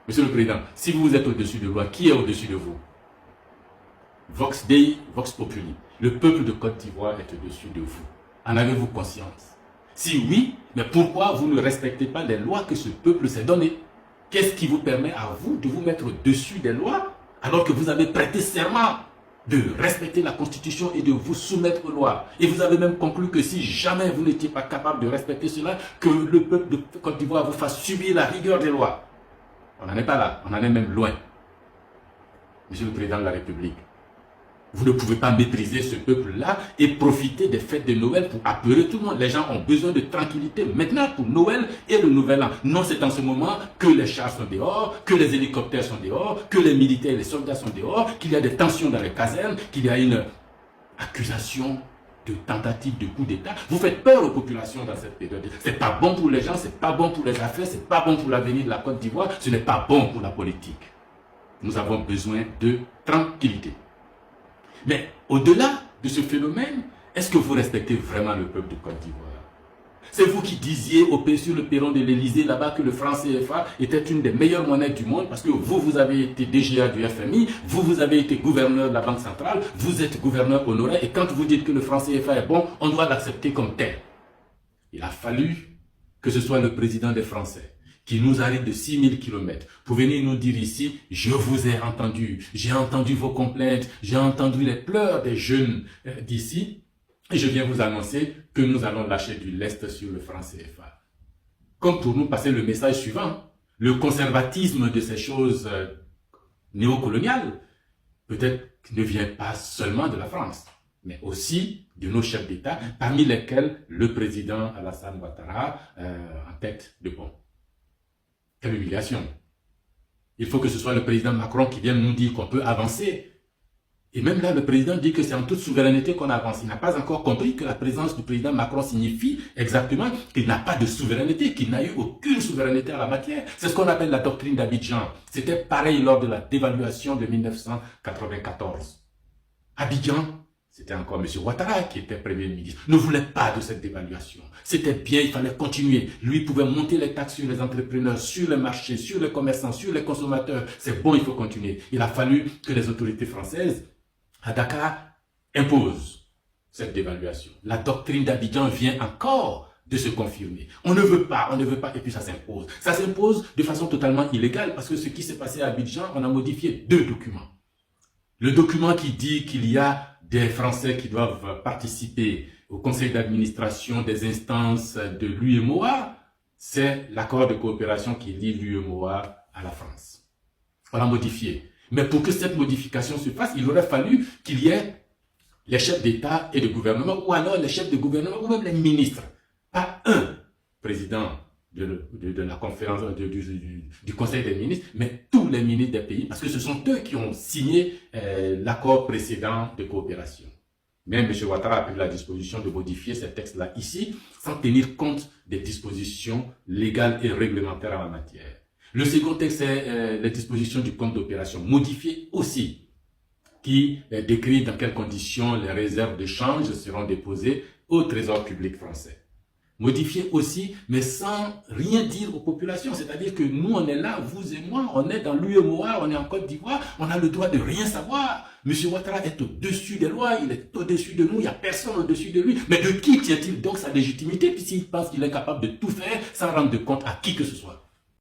Monsieur le Président, si vous êtes au-dessus de loi, qui est au-dessus de vous? Vox Dei, Vox Populi. Le peuple de Côte d'Ivoire est au-dessus de vous. En avez-vous conscience? Si oui, mais pourquoi vous ne respectez pas les lois que ce peuple s'est données? Qu'est-ce qui vous permet à vous de vous mettre au-dessus des lois alors que vous avez prêté serment de respecter la Constitution et de vous soumettre aux lois? Et vous avez même conclu que si jamais vous n'étiez pas capable de respecter cela, que le peuple de Côte d'Ivoire vous fasse subir la rigueur des lois. On n'en est pas là, on en est même loin. Monsieur le Président de la République, vous ne pouvez pas mépriser ce peuple-là et profiter des fêtes de Noël pour apeurer tout le monde. Les gens ont besoin de tranquillité maintenant pour Noël et le Nouvel An. Non, c'est en ce moment que les chars sont dehors, que les hélicoptères sont dehors, que les militaires et les soldats sont dehors, qu'il y a des tensions dans les casernes, qu'il y a une accusation de tentative de coup d'État. Vous faites peur aux populations dans cette période. C'est pas bon pour les gens, c'est pas bon pour les affaires, c'est pas bon pour l'avenir de la Côte d'Ivoire, ce n'est pas bon pour la politique. Nous avons besoin de tranquillité. Mais au-delà de ce phénomène, est-ce que vous respectez vraiment le peuple de Côte d'Ivoire? C'est vous qui disiez sur le perron de l'Élysée là-bas que le franc CFA était une des meilleures monnaies du monde parce que vous avez été DGA du FMI, vous avez été gouverneur de la Banque centrale, vous êtes gouverneur honoraire et quand vous dites que le franc CFA est bon, on doit l'accepter comme tel. Il a fallu que ce soit le président des Français qui nous arrive de 6000 km pour venir nous dire ici, je vous ai entendu, j'ai entendu vos complaintes, j'ai entendu les pleurs des jeunes d'ici, et je viens vous annoncer que nous allons lâcher du lest sur le franc CFA. Comme pour nous passer le message suivant, le conservatisme de ces choses néocoloniales, peut-être ne vient pas seulement de la France, mais aussi de nos chefs d'État, parmi lesquels le président Alassane Ouattara en tête de pont. Quelle humiliation. Il faut que ce soit le président Macron qui vienne nous dire qu'on peut avancer. Et même là, le président dit que c'est en toute souveraineté qu'on avance. Il n'a pas encore compris que la présence du président Macron signifie exactement qu'il n'a pas de souveraineté, qu'il n'a eu aucune souveraineté en la matière. C'est ce qu'on appelle la doctrine d'Abidjan. C'était pareil lors de la dévaluation de 1994. Abidjan, c'était encore M. Ouattara qui était Premier ministre, ne voulait pas de cette dévaluation. C'était bien, il fallait continuer. Lui pouvait monter les taxes sur les entrepreneurs, sur les marchés, sur les commerçants, sur les consommateurs. C'est bon, il faut continuer. Il a fallu que les autorités françaises à Dakar imposent cette dévaluation. La doctrine d'Abidjan vient encore de se confirmer. On ne veut pas, et puis ça s'impose. Ça s'impose de façon totalement illégale parce que ce qui s'est passé à Abidjan, on a modifié 2 documents. Le document qui dit qu'il y a des Français qui doivent participer au conseil d'administration des instances de l'UEMOA, c'est l'accord de coopération qui lie l'UEMOA à la France. On l'a modifié. Mais pour que cette modification se fasse, il aurait fallu qu'il y ait les chefs d'État et de gouvernement, ou alors les chefs de gouvernement, ou même les ministres. Pas un président de la conférence du Conseil des ministres, mais tous les ministres des pays, parce que ce sont eux qui ont signé l'accord précédent de coopération. Même M. Ouattara a pris la disposition de modifier ces textes-là ici, sans tenir compte des dispositions légales et réglementaires en la matière. Le second texte, c'est les dispositions du compte d'opération, modifiées aussi, qui décrit dans quelles conditions les réserves de change seront déposées au Trésor public français. Modifié aussi, mais sans rien dire aux populations. C'est-à-dire que nous, on est là, vous et moi, on est dans l'UEMOA, on est en Côte d'Ivoire, on a le droit de rien savoir. M. Ouattara est au-dessus des lois, il est au-dessus de nous, il n'y a personne au-dessus de lui. Mais de qui tient-il donc sa légitimité, puisqu'il pense qu'il est capable de tout faire sans rendre compte à qui que ce soit?